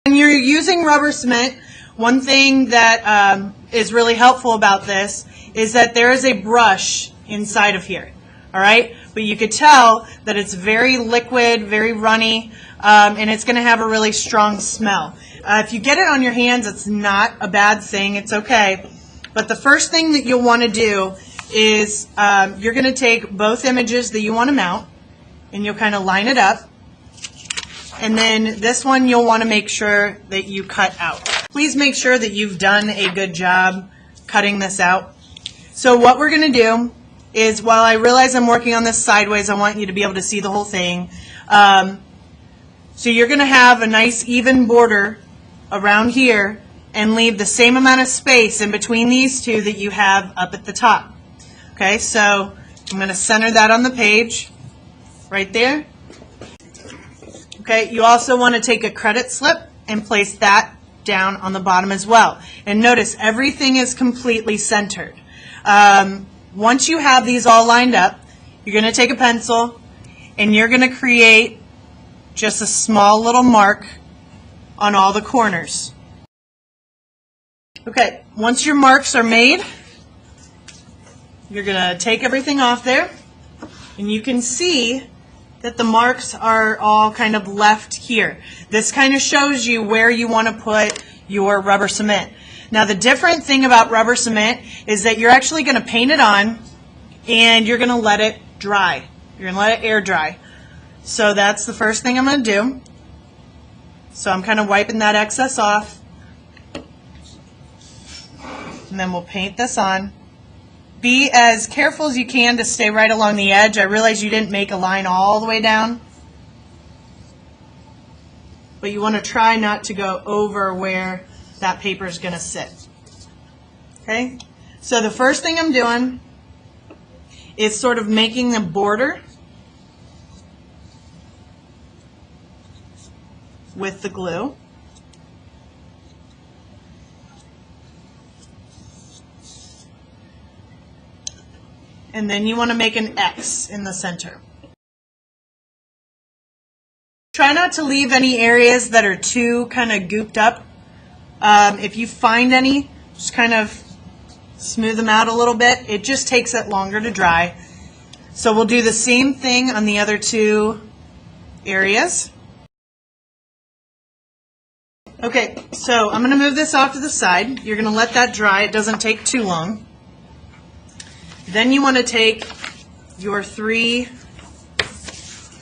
When you're using rubber cement, one thing that is really helpful about this is that there is a brush inside of here, all right? But you could tell that it's very liquid, very runny, and it's going to have a really strong smell. If you get it on your hands, it's not a bad thing. It's okay. But the first thing that you'll want to do is you're going to take both images that you want to mount, and you'll kind of line it up. And then this one you'll want to make sure that you cut out. Please make sure that you've done a good job cutting this out. So what we're going to do is, while I realize I'm working on this sideways, I want you to be able to see the whole thing. So you're going to have a nice even border around here and leave the same amount of space in between these two that you have up at the top. Okay, so I'm going to center that on the page right there. Okay, you also want to take a credit slip and place that down on the bottom as well. And notice everything is completely centered. Once you have these all lined up, you're going to take a pencil and you're going to create just a small little mark on all the corners. Okay, once your marks are made, you're going to take everything off there, and you can see that the marks are all kind of left here. This kind of shows you where you want to put your rubber cement. Now the different thing about rubber cement is that you're actually going to paint it on and you're going to let it dry. You're going to let it air dry. So that's the first thing I'm going to do. So I'm kind of wiping that excess off. And then we'll paint this on. Be as careful as you can to stay right along the edge. I realize you didn't make a line all the way down, but you want to try not to go over where that paper is going to sit. Okay? So the first thing I'm doing is sort of making the border with the glue. And then you want to make an X in the center. Try not to leave any areas that are too kind of gooped up. If you find any, just kind of smooth them out a little bit. It just takes it longer to dry. So we'll do the same thing on the other two areas. Okay, so I'm going to move this off to the side. You're going to let that dry. It doesn't take too long. Then you want to take your 3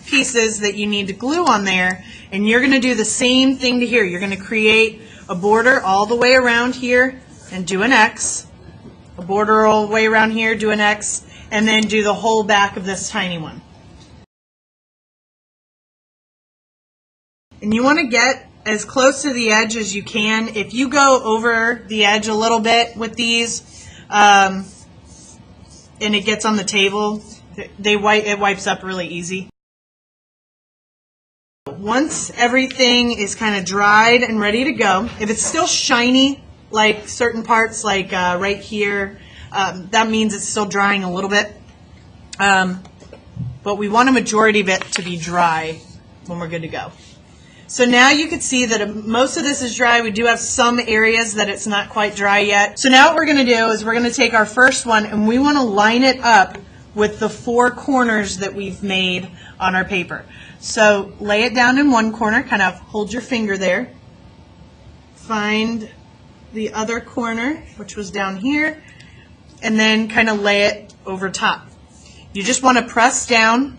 pieces that you need to glue on there, and you're going to do the same thing to here. You're going to create a border all the way around here and do an X, a border all the way around here, do an X, and then do the whole back of this tiny one. And you want to get as close to the edge as you can. If you go over the edge a little bit with these, and it gets on the table, it wipes up really easy. Once everything is kind of dried and ready to go, if it's still shiny, like certain parts, like right here, that means it's still drying a little bit. But we want a majority of it to be dry when we're good to go. So now you can see that most of this is dry. We do have some areas that it's not quite dry yet. So now what we're going to do is we're going to take our first one and we want to line it up with the 4 corners that we've made on our paper. So lay it down in one corner, kind of hold your finger there. Find the other corner, which was down here, and then kind of lay it over top. You just want to press down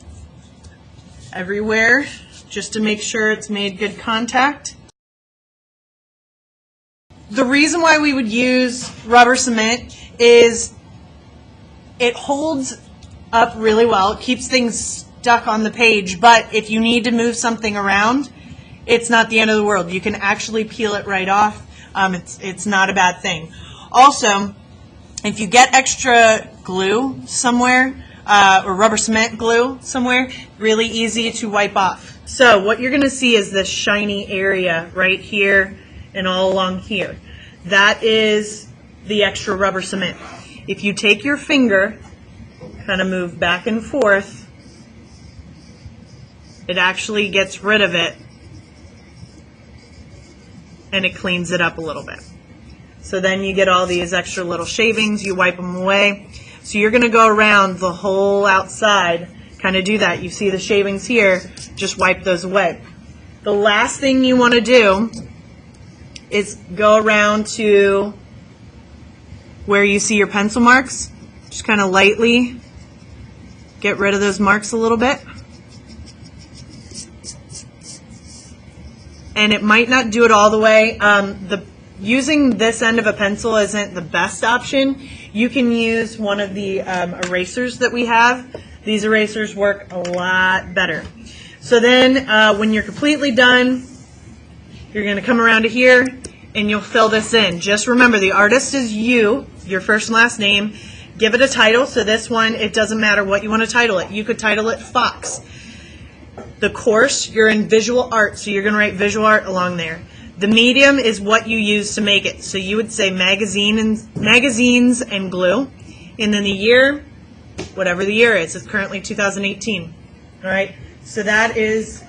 everywhere, just to make sure it's made good contact. The reason why we would use rubber cement is it holds up really well. It keeps things stuck on the page, but if you need to move something around, it's not the end of the world. You can actually peel it right off. It's not a bad thing. Also, if you get extra glue somewhere, or rubber cement glue somewhere, really easy to wipe off. So what you're going to see is this shiny area right here and all along here. That is the extra rubber cement. If you take your finger, kind of move back and forth, it actually gets rid of it and it cleans it up a little bit. So then you get all these extra little shavings, you wipe them away. So you're going to go around the whole outside, kind of do that. You see the shavings here, just wipe those away. The last thing you want to do is go around to where you see your pencil marks. Just kind of lightly get rid of those marks a little bit. And it might not do it all the way. Using this end of a pencil isn't the best option. You can use one of the erasers that we have. These erasers work a lot better. So then when you're completely done, you're going to come around to here and you'll fill this in. Just remember, the artist is you, your first and last name. Give it a title. So this one, it doesn't matter what you want to title it. You could title it Fox. The course, you're in visual art, so you're going to write visual art along there. The medium is what you use to make it. So you would say magazines and glue. And then the year, whatever the year is. It's currently 2018. All right. So that is